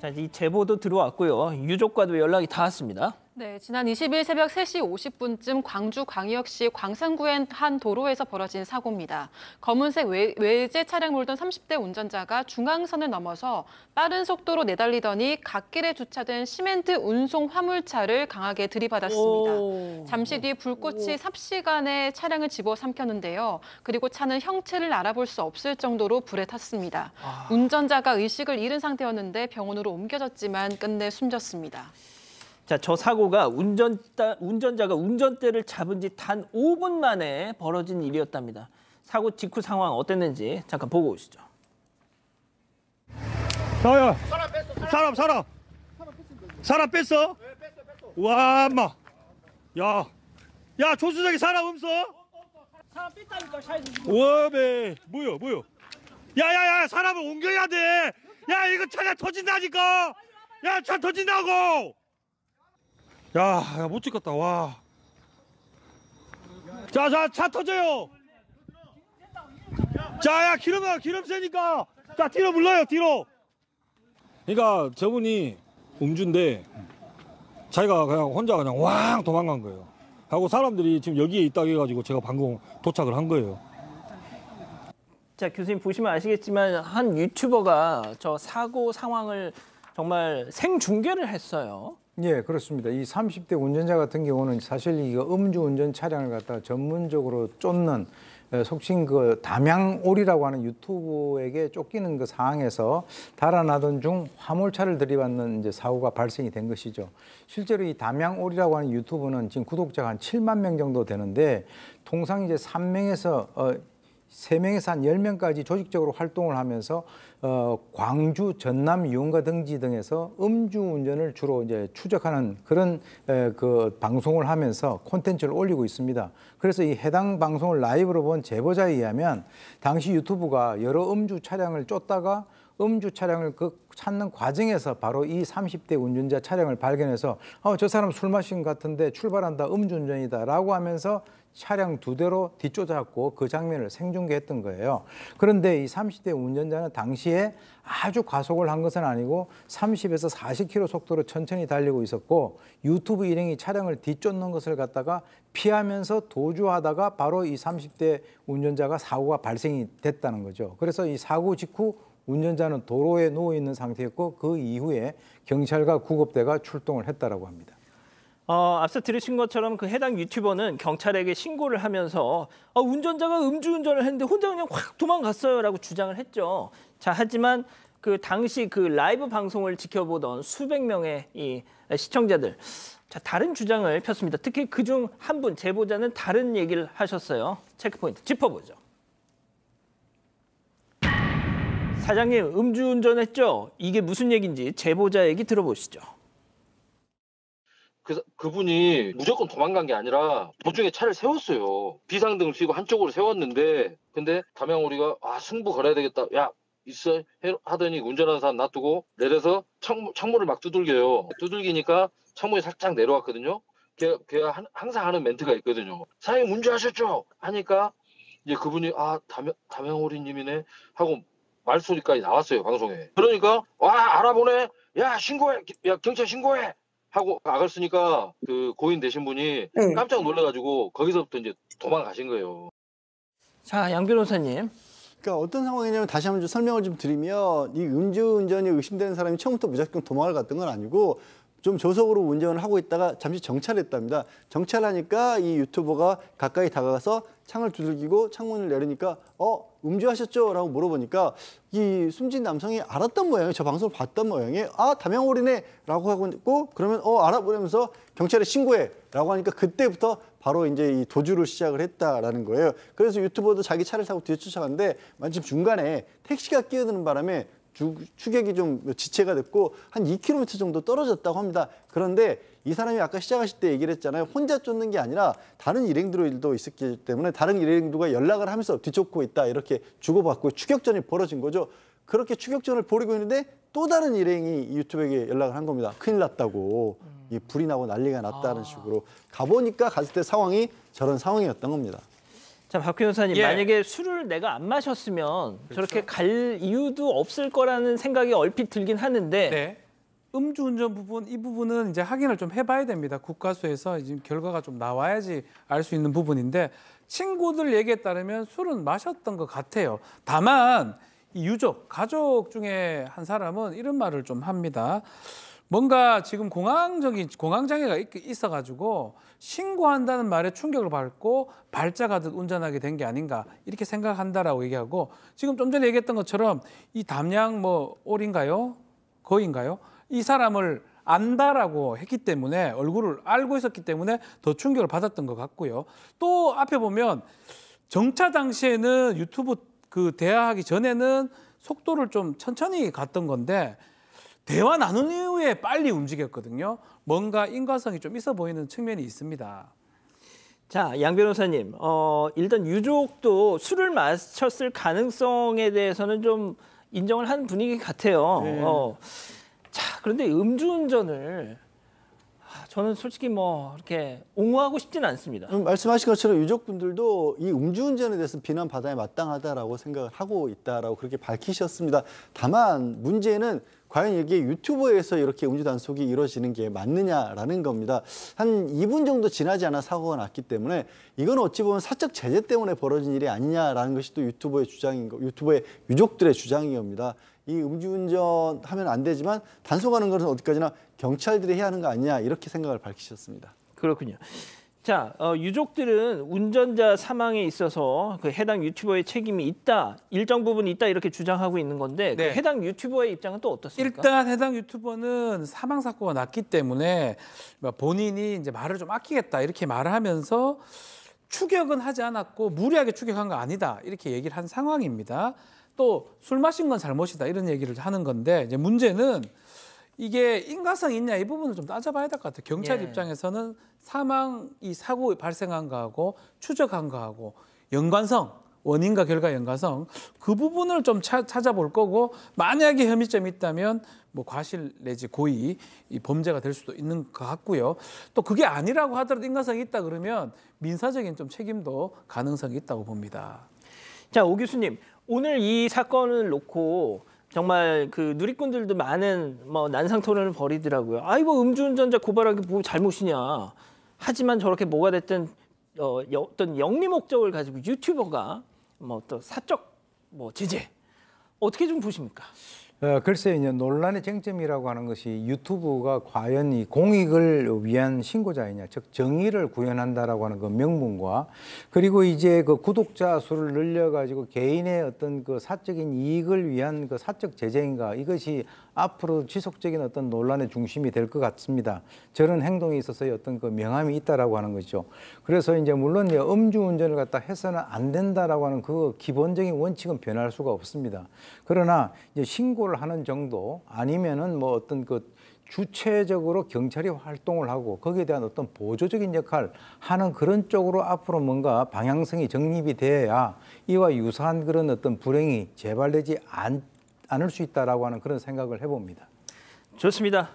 자, 이 제보도 들어왔고요. 유족과도 연락이 닿았습니다. 네, 지난 20일 새벽 3시 50분쯤 광주광역시 광산구의 한 도로에서 벌어진 사고입니다. 검은색 외제 차량 몰던 30대 운전자가 중앙선을 넘어서 빠른 속도로 내달리더니 갓길에 주차된 시멘트 운송 화물차를 강하게 들이받았습니다. 잠시 뒤 불꽃이 삽시간에 차량을 집어삼켰는데요. 그리고 차는 형체를 알아볼 수 없을 정도로 불에 탔습니다. 운전자가 의식을 잃은 상태였는데 병원으로 옮겨졌지만 끝내 숨졌습니다. 자, 저 사고가 운전자가 운전대를 잡은 지 단 5분 만에 벌어진 일이었답니다. 사고 직후 상황 어땠는지 잠깐 보고 오시죠. 야, 사람 뺐어? 네, 뺐어. 와, 인마. 야, 조수석에 사람 없어? 사람 뺐다니까, 샤이드. 와, 배. 뭐야. 야, 사람을 옮겨야 돼. 야, 이거 차가 터진다니까. 야, 차 터진다고. 야, 못 찍었다, 와. 자, 차 터져요. 자, 야, 기름 세니까. 자, 뒤로 물러요, 뒤로. 그러니까 저분이 음주인데 자기가 그냥 혼자 그냥 왕 도망간 거예요. 하고 사람들이 지금 여기에 있다고 해가지고 제가 방금 도착을 한 거예요. 자, 교수님 보시면 아시겠지만 한 유튜버가 저 사고 상황을 정말 생중계를 했어요. 예, 그렇습니다. 이 30대 운전자 같은 경우는 사실 이거 음주운전 차량을 갖다가 전문적으로 쫓는 속칭 그 담양올이라고 하는 유튜브에게 쫓기는 그 상황에서 달아나던 중 화물차를 들이받는 이제 사고가 발생이 된 것이죠. 실제로 이 담양올이라고 하는 유튜브는 지금 구독자가 한 7만 명 정도 되는데 통상 이제 3명에서 3명에서 한 10명까지 조직적으로 활동을 하면서 광주, 전남, 유흥가 등지 등에서 음주운전을 주로 이제 추적하는 그런 그 방송을 하면서 콘텐츠를 올리고 있습니다. 그래서 이 해당 방송을 라이브로 본 제보자에 의하면 당시 유튜브가 여러 음주 차량을 쫓다가 음주 차량을 찾는 과정에서 바로 이 30대 운전자 차량을 발견해서 저 사람 술 마신 것 같은데 출발한다, 음주운전이다 라고 하면서 차량 2대로 뒤쫓아갔고 그 장면을 생중계했던 거예요. 그런데 이 30대 운전자는 당시에 아주 과속을 한 것은 아니고 30에서 40km 속도로 천천히 달리고 있었고 유튜브 일행이 차량을 뒤쫓는 것을 갖다가 피하면서 도주하다가 바로 이 30대 운전자가 사고가 발생이 됐다는 거죠. 그래서 이 사고 직후 운전자는 도로에 누워 있는 상태였고 그 이후에 경찰과 구급대가 출동을 했다라고 합니다. 앞서 들으신 것처럼 그 해당 유튜버는 경찰에게 신고를 하면서 운전자가 음주운전을 했는데 혼자 그냥 확 도망갔어요라고 주장을 했죠. 자, 하지만 그 당시 그 라이브 방송을 지켜보던 수백 명의 이 시청자들, 자, 다른 주장을 폈습니다. 특히 그중 한 분 제보자는 다른 얘기를 하셨어요. 체크포인트 짚어보죠. 사장님, 음주운전했죠? 이게 무슨 얘기인지 제보자 얘기 들어보시죠. 그분이 무조건 도망간 게 아니라 도중에 차를 세웠어요. 비상등을 켜고 한쪽으로 세웠는데 근데 담양오리가 승부 걸어야 되겠다. 야, 있어 하더니 운전하는 사람 놔두고 내려서 창문을 막 두들겨요. 두들기니까 창문이 살짝 내려왔거든요. 걔가 항상 하는 멘트가 있거든요. 사장님 운전하셨죠? 하니까 이제 그분이 담양오리님이네 하고 말소리까지 나왔어요, 방송에. 그러니까 알아보네. 야, 신고해. 야, 경찰 신고해. 하고 나갔으니까 그 고인 되신 분이 깜짝 놀라가지고 거기서부터 이제 도망가신 거예요. 자, 양 변호사님. 그러니까 어떤 상황이냐면 다시 한번 좀 설명을 좀 드리면 이 음주운전이 의심되는 사람이 처음부터 무작정 도망을 갔던 건 아니고 좀 조속으로 운전을 하고 있다가 잠시 정찰했답니다. 정찰하니까 이 유튜버가 가까이 다가가서 창을 두들기고 창문을 내리니까 음주하셨죠? 라고 물어보니까 이 숨진 남성이 알았던 모양이에요. 저 방송을 봤던 모양이에요. 담양오리네 라고 하고 있고 그러면 알아보면서 경찰에 신고해 라고 하니까 그때부터 바로 이제 이 도주를 시작을 했다라는 거예요. 그래서 유튜버도 자기 차를 타고 뒤에 쫓아갔는데 마침 중간에 택시가 끼어드는 바람에 추격이 좀 지체가 됐고 한 2km 정도 떨어졌다고 합니다. 그런데 이 사람이 아까 시작하실 때 얘기를 했잖아요. 혼자 쫓는 게 아니라 다른 일행들도 있었기 때문에 다른 일행들과 연락을 하면서 뒤쫓고 있다 이렇게 주고받고 추격전이 벌어진 거죠. 그렇게 추격전을 벌이고 있는데 또 다른 일행이 유튜브에게 연락을 한 겁니다. 큰일 났다고. 이 불이 나고 난리가 났다는 식으로. 가보니까 갔을 때 상황이 저런 상황이었던 겁니다. 자, 박 변호사님, 만약에 술을 내가 안 마셨으면 저렇게 갈 이유도 없을 거라는 생각이 얼핏 들긴 하는데 음주운전 부분 이 부분은 이제 확인을 좀 해봐야 됩니다. 국가수에서 지금 결과가 좀 나와야지 알 수 있는 부분인데 친구들 얘기에 따르면 술은 마셨던 것 같아요. 다만 이 유족, 가족 중에 한 사람은 이런 말을 좀 합니다. 뭔가 지금 공황장애가 있어가지고 신고한다는 말에 충격을 받고 발작하듯 운전하게 된 게 아닌가 이렇게 생각한다라고 얘기하고 지금 좀 전에 얘기했던 것처럼 이 담양 올인가요? 거인가요? 이 사람을 안다라고 했기 때문에 얼굴을 알고 있었기 때문에 더 충격을 받았던 것 같고요. 또 앞에 보면 정차 당시에는 유튜브 대화하기 전에는 속도를 좀 천천히 갔던 건데 대화 나눈 이후에 빨리 움직였거든요. 뭔가 인과성이 좀 있어 보이는 측면이 있습니다. 자, 양 변호사님, 일단 유족도 술을 마셨을 가능성에 대해서는 좀 인정을 하는 분위기 같아요. 네. 자, 그런데 음주운전을 저는 솔직히 이렇게 옹호하고 싶지는 않습니다. 말씀하신 것처럼 유족분들도 이 음주운전에 대해서 비난받아야 마땅하다라고 생각을 하고 있다라고 그렇게 밝히셨습니다. 다만 문제는 과연 이게 유튜브에서 이렇게 음주 단속이 이루어지는 게 맞느냐라는 겁니다. 한 2분 정도 지나지 않아 사고가 났기 때문에 이건 어찌 보면 사적 제재 때문에 벌어진 일이 아니냐라는 것이 또 유튜버의 주장인 거, 유튜버의 유족들의 주장인 겁니다. 이 음주운전 하면 안 되지만 단속하는 것은 어디까지나 경찰들이 해야 하는 거 아니냐 이렇게 생각을 밝히셨습니다. 그렇군요. 자, 유족들은 운전자 사망에 있어서 그 해당 유튜버의 책임이 있다, 일정 부분 있다 이렇게 주장하고 있는 건데 네. 그 해당 유튜버의 입장은 또 어떻습니까? 일단 해당 유튜버는 사망 사고가 났기 때문에 본인이 이제 말을 좀 아끼겠다 이렇게 말을 하면서 추격은 하지 않았고 무리하게 추격한 거 아니다 이렇게 얘기를 한 상황입니다. 또 술 마신 건 잘못이다 이런 얘기를 하는 건데 이제 문제는 이게 인과성이 있냐 이 부분을 좀 따져봐야 될 것 같아요. 경찰 예. 입장에서는 이 사고 발생한 거하고 추적한 거하고 연관성, 원인과 결과 연관성 그 부분을 좀 찾아볼 거고 만약에 혐의점이 있다면 과실 내지 고의 이 범죄가 될 수도 있는 것 같고요. 또 그게 아니라고 하더라도 인과성이 있다 그러면 민사적인 좀 책임도 가능성이 있다고 봅니다. 자, 오 교수님, 오늘 이 사건을 놓고 정말 그 누리꾼들도 많은 난상 토론을 벌이더라고요. 아이고 음주운전자 고발하기 뭐 잘못이냐. 하지만 저렇게 뭐가 됐든 어떤 영리 목적을 가지고 유튜버가 또 사적 제재 어떻게 좀 보십니까? 글쎄요, 이제 논란의 쟁점이라고 하는 것이 유튜브가 과연 이 공익을 위한 신고자이냐, 즉 정의를 구현한다라고 하는 그 명분과 그리고 이제 그 구독자 수를 늘려가지고 개인의 어떤 그 사적인 이익을 위한 그 사적 제재인가 이것이 앞으로 지속적인 어떤 논란의 중심이 될 것 같습니다. 저런 행동에 있어서의 어떤 그 명함이 있다라고 하는 거죠. 그래서 이제 물론 이제 음주운전을 갖다 해서는 안 된다라고 하는 그 기본적인 원칙은 변할 수가 없습니다. 그러나 이제 신고를 하는 정도 아니면은 어떤 그 주체적으로 경찰이 활동을 하고 거기에 대한 어떤 보조적인 역할 하는 그런 쪽으로 앞으로 뭔가 방향성이 정립이 돼야 이와 유사한 그런 어떤 불행이 재발되지 않을 수 있다라고 하는 그런 생각을 해봅니다. 좋습니다.